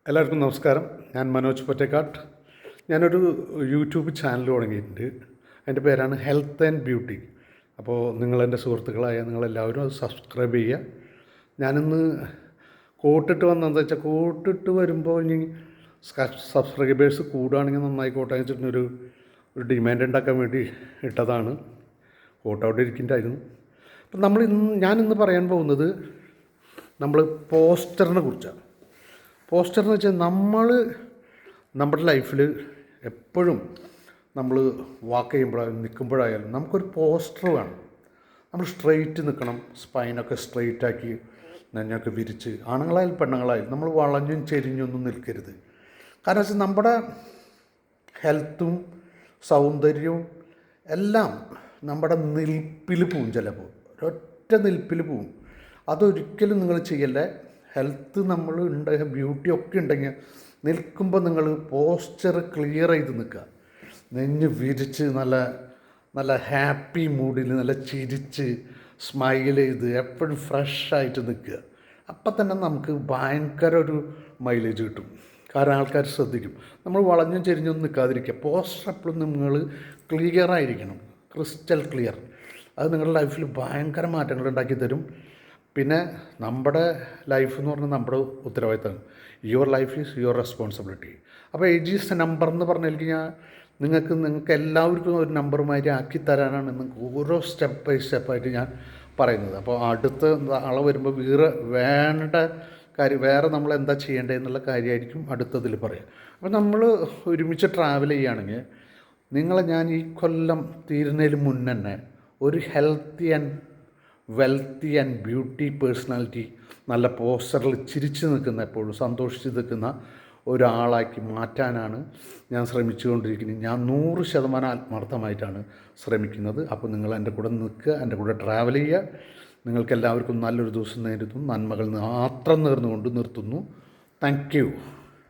എല്ലാവർക്കും നമസ്കാരം. ഞാൻ മനോജ് പൊറ്റക്കാട്ട്. ഞാനൊരു യൂട്യൂബ് ചാനൽ തുടങ്ങിയിട്ടുണ്ട്. അതിൻ്റെ പേരാണ് ഹെൽത്ത് ആൻഡ് ബ്യൂട്ടി. അപ്പോൾ നിങ്ങളെൻ്റെ സുഹൃത്തുക്കളായ നിങ്ങളെല്ലാവരും അത് സബ്സ്ക്രൈബ് ചെയ്യുക. ഞാനിന്ന് കോട്ടിട്ട് വന്നതെന്ന് വെച്ചാൽ കോട്ടിട്ട് വരുമ്പോൾ ഇനി സബ്സ്ക്രൈബേഴ്സ് കൂടുകയാണെങ്കിൽ നന്നായിക്കോട്ടെ വെച്ചിട്ടൊരു ഡിമാൻഡ് ഉണ്ടാക്കാൻ വേണ്ടി ഇട്ടതാണ്. കോട്ട് അവിടെ ഇരിക്കുന്നുണ്ടായിരുന്നു. അപ്പം ഞാനിന്ന് പറയാൻ പോകുന്നത് നമ്മൾ പോസ്റ്ററിനെ കുറിച്ചാണ്. പോസ്റ്റർ എന്ന് വെച്ചാൽ നമ്മുടെ ലൈഫിൽ എപ്പോഴും നമ്മൾ വാക്ക് ചെയ്യുമ്പോഴായാലും നിൽക്കുമ്പോഴായാലും നമുക്കൊരു പോസ്റ്റർ വേണം. നമ്മൾ സ്ട്രെയിറ്റ് നിൽക്കണം, സ്പൈനൊക്കെ സ്ട്രെയിറ്റാക്കി നെഞ്ഞൊക്കെ വിരിച്ച്, ആണുങ്ങളായാലും പെണ്ണുങ്ങളായാലും നമ്മൾ വളഞ്ഞും ചെരിഞ്ഞൊന്നും നിൽക്കരുത്. കാരണം വെച്ചാൽ നമ്മുടെ ഹെൽത്തും സൗന്ദര്യവും എല്ലാം നമ്മുടെ നിൽപ്പിൽ പോവും. ചിലപ്പോൾ ഒരൊറ്റ നിൽപ്പിൽ പോവും. അതൊരിക്കലും നിങ്ങൾ ചെയ്യല്ലേ. ഹെൽത്ത് നമ്മൾ ബ്യൂട്ടി ഒക്കെ ഉണ്ടെങ്കിൽ നിൽക്കുമ്പോൾ നിങ്ങൾ പോസ്ചർ ക്ലിയർ ചെയ്ത് നിൽക്കുക. നെഞ്ഞ് വിരിച്ച് നല്ല നല്ല ഹാപ്പി മൂഡിൽ നല്ല ചിരിച്ച് സ്മൈൽ ചെയ്ത് എപ്പോഴും ഫ്രഷായിട്ട് നിൽക്കുക. അപ്പം തന്നെ നമുക്ക് ഭയങ്കര ഒരു മൈലേജ് കിട്ടും. കാരണം ആൾക്കാർ ശ്രദ്ധിക്കും. നമ്മൾ വളഞ്ഞും ചെരിഞ്ഞൊന്നും നിൽക്കാതിരിക്കുക. പോസ്റ്റർ എപ്പോഴും നിങ്ങൾ ക്ലിയർ ആയിരിക്കണം, ക്രിസ്റ്റൽ ക്ലിയർ. അത് നിങ്ങളുടെ ലൈഫിൽ ഭയങ്കര മാറ്റങ്ങൾ ഉണ്ടാക്കി തരും. പിന്നെ നമ്മുടെ ലൈഫ് എന്ന് പറഞ്ഞാൽ നമ്മുടെ ഉത്തരവാദിത്തമാണ്. Your life is your responsibility. അപ്പോൾ ഏജ് ഈസ് എ നമ്പർ എന്ന് പറഞ്ഞു കഴിഞ്ഞാൽ നിങ്ങൾക്ക് എല്ലാവർക്കും ഒരു നമ്പർ മാതിരി ആക്കി തരാനാണ് നിങ്ങൾക്ക് ഓരോ സ്റ്റെപ്പ് ബൈ സ്റ്റെപ്പായിട്ട് ഞാൻ പറയുന്നത്. അപ്പോൾ അടുത്ത ആളെ വരുമ്പോൾ വേറെ നമ്മൾ എന്താ ചെയ്യേണ്ടതെന്നുള്ള കാര്യമായിരിക്കും അടുത്തതിൽ പറയാം. അപ്പോൾ നമ്മൾ ഒരുമിച്ച് ട്രാവൽ ചെയ്യുകയാണെങ്കിൽ ഞാൻ ഈ കൊല്ലം തീരുന്നതിന് മുന്നേ തന്നെ ഒരു healthy and wealthy and beauty personality, നല്ല പോസ്റ്ററിൽ ചിരിച്ച് നിൽക്കുന്ന, എപ്പോഴും സന്തോഷിച്ച് നിൽക്കുന്ന ഒരാളാക്കി മാറ്റാനാണ് ഞാൻ ശ്രമിച്ചുകൊണ്ടിരിക്കുന്നത്. ഞാൻ 100% ആത്മാർത്ഥമായിട്ടാണ് ശ്രമിക്കുന്നത്. അപ്പോൾ നിങ്ങൾ എൻ്റെ കൂടെ നിൽക്കുക, എൻ്റെ കൂടെ ട്രാവൽ ചെയ്യുക. നിങ്ങൾക്കെല്ലാവർക്കും നല്ലൊരു ദിവസം നേരുന്നു. നന്മകൾ മാത്രം നേർന്നുകൊണ്ട് നിർത്തുന്നു. Thank you.